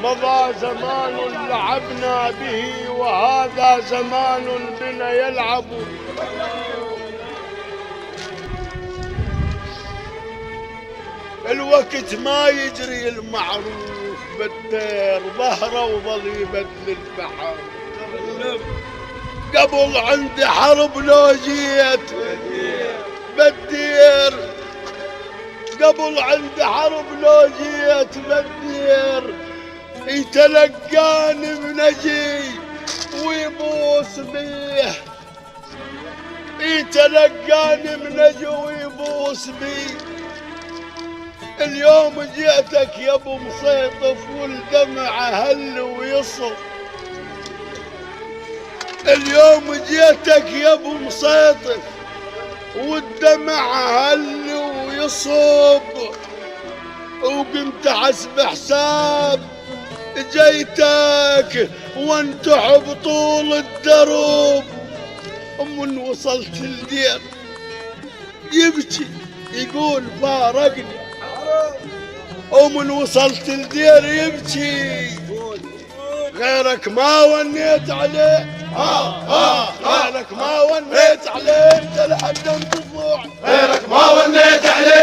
مضى زمان لعبنا به وهذا زمان بنا يلعب. الوقت ما يجري المعروف بالدير ظهره وظل يبدل البحر. قبل عندي حرب لو جيت بالدير، قبل عندي حرب لو جيت بالدير يتلقاني بنجي ويبوس بيه، يتلقاني بنجي ويبوس بيه. اليوم جيتك يا ابو مصيطف والدمع هل ويصف، اليوم جيتك يا ابو مصيطف والدمع هل ويصب، وقمت حسب حساب جيتك وانتح بطول الدروب. ومن وصلت الدير يبكي يقول فارقني، ومن وصلت الدير يبكي غيرك ما ونيت عليه. غيرك ما ونيت عليه انت لحد انت طلوع، غيرك ما ونيت عليه